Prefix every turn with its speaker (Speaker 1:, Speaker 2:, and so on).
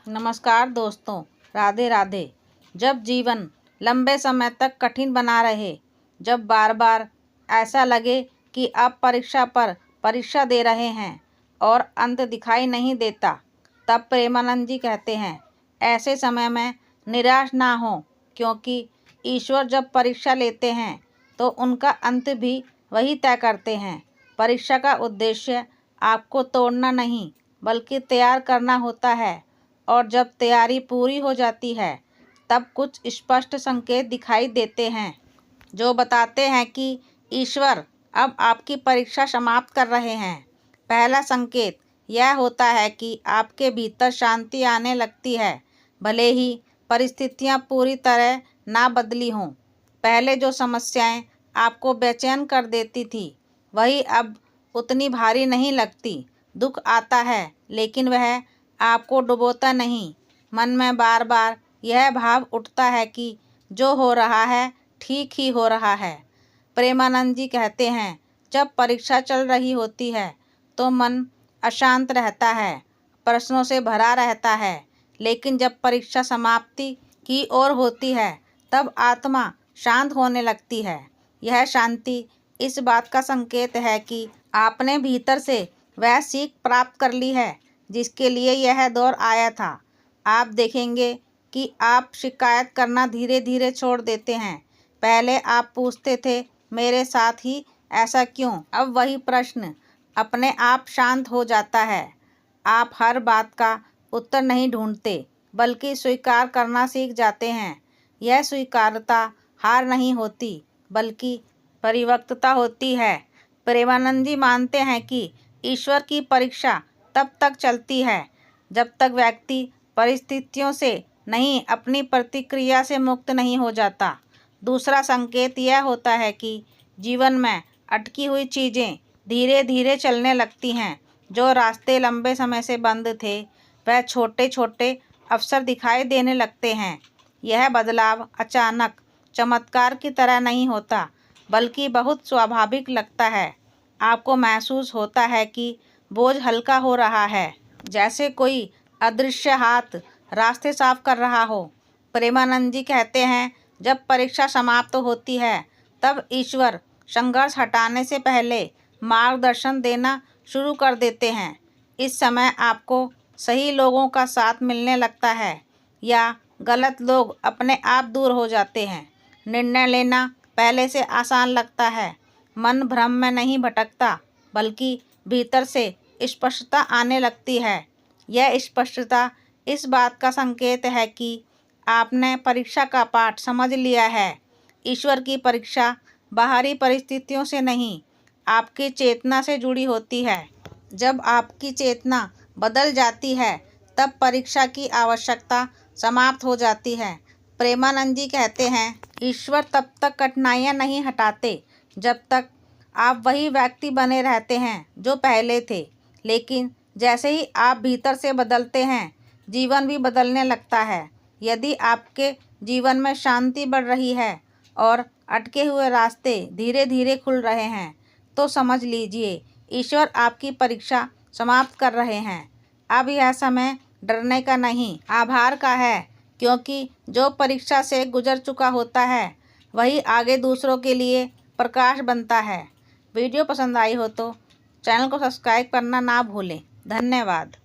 Speaker 1: नमस्कार दोस्तों, राधे राधे। जब जीवन लंबे समय तक कठिन बना रहे, जब बार बार ऐसा लगे कि अब परीक्षा पर परीक्षा दे रहे हैं और अंत दिखाई नहीं देता, तब प्रेमानंद जी कहते हैं, ऐसे समय में निराश ना हो, क्योंकि ईश्वर जब परीक्षा लेते हैं तो उनका अंत भी वही तय करते हैं। परीक्षा का उद्देश्य आपको तोड़ना नहीं, बल्कि तैयार करना होता है। और जब तैयारी पूरी हो जाती है, तब कुछ स्पष्ट संकेत दिखाई देते हैं जो बताते हैं कि ईश्वर अब आपकी परीक्षा समाप्त कर रहे हैं। पहला संकेत यह होता है कि आपके भीतर शांति आने लगती है, भले ही परिस्थितियां पूरी तरह ना बदली हों। पहले जो समस्याएं आपको बेचैन कर देती थी, वही अब उतनी भारी नहीं लगती। दुख आता है, लेकिन वह आपको डुबोता नहीं। मन में बार बार यह भाव उठता है कि जो हो रहा है ठीक ही हो रहा है। प्रेमानंद जी कहते हैं, जब परीक्षा चल रही होती है तो मन अशांत रहता है, प्रश्नों से भरा रहता है। लेकिन जब परीक्षा समाप्ति की ओर होती है, तब आत्मा शांत होने लगती है। यह शांति इस बात का संकेत है कि आपने भीतर से वह सीख प्राप्त कर ली है जिसके लिए यह दौर आया था। आप देखेंगे कि आप शिकायत करना धीरे धीरे छोड़ देते हैं। पहले आप पूछते थे, मेरे साथ ही ऐसा क्यों? अब वही प्रश्न अपने आप शांत हो जाता है। आप हर बात का उत्तर नहीं ढूंढते, बल्कि स्वीकार करना सीख जाते हैं। यह स्वीकारता हार नहीं होती, बल्कि परिपक्वता होती है। प्रेमानंद जी मानते हैं कि ईश्वर की परीक्षा तब तक चलती है जब तक व्यक्ति परिस्थितियों से नहीं, अपनी प्रतिक्रिया से मुक्त नहीं हो जाता। दूसरा संकेत यह होता है कि जीवन में अटकी हुई चीज़ें धीरे धीरे चलने लगती हैं। जो रास्ते लंबे समय से बंद थे, वह छोटे छोटे अवसर दिखाई देने लगते हैं। यह बदलाव अचानक चमत्कार की तरह नहीं होता, बल्कि बहुत स्वाभाविक लगता है। आपको महसूस होता है कि बोझ हल्का हो रहा है, जैसे कोई अदृश्य हाथ रास्ते साफ कर रहा हो। प्रेमानंद जी कहते हैं, जब परीक्षा समाप्त होती है, तब ईश्वर संघर्ष हटाने से पहले मार्गदर्शन देना शुरू कर देते हैं। इस समय आपको सही लोगों का साथ मिलने लगता है या गलत लोग अपने आप दूर हो जाते हैं। निर्णय लेना पहले से आसान लगता है। मन भ्रम में नहीं भटकता, बल्कि भीतर से स्पष्टता आने लगती है। यह स्पष्टता इस बात का संकेत है कि आपने परीक्षा का पाठ समझ लिया है। ईश्वर की परीक्षा बाहरी परिस्थितियों से नहीं, आपकी चेतना से जुड़ी होती है। जब आपकी चेतना बदल जाती है, तब परीक्षा की आवश्यकता समाप्त हो जाती है। प्रेमानंद जी कहते हैं, ईश्वर तब तक कठिनाइयाँ नहीं हटाते जब तक आप वही व्यक्ति बने रहते हैं जो पहले थे। लेकिन जैसे ही आप भीतर से बदलते हैं, जीवन भी बदलने लगता है। यदि आपके जीवन में शांति बढ़ रही है और अटके हुए रास्ते धीरे धीरे खुल रहे हैं, तो समझ लीजिए ईश्वर आपकी परीक्षा समाप्त कर रहे हैं। अब यह समय डरने का नहीं, आभार का है, क्योंकि जो परीक्षा से गुजर चुका होता है, वही आगे दूसरों के लिए प्रकाश बनता है। वीडियो पसंद आई हो तो चैनल को सब्सक्राइब करना ना भूलें। धन्यवाद।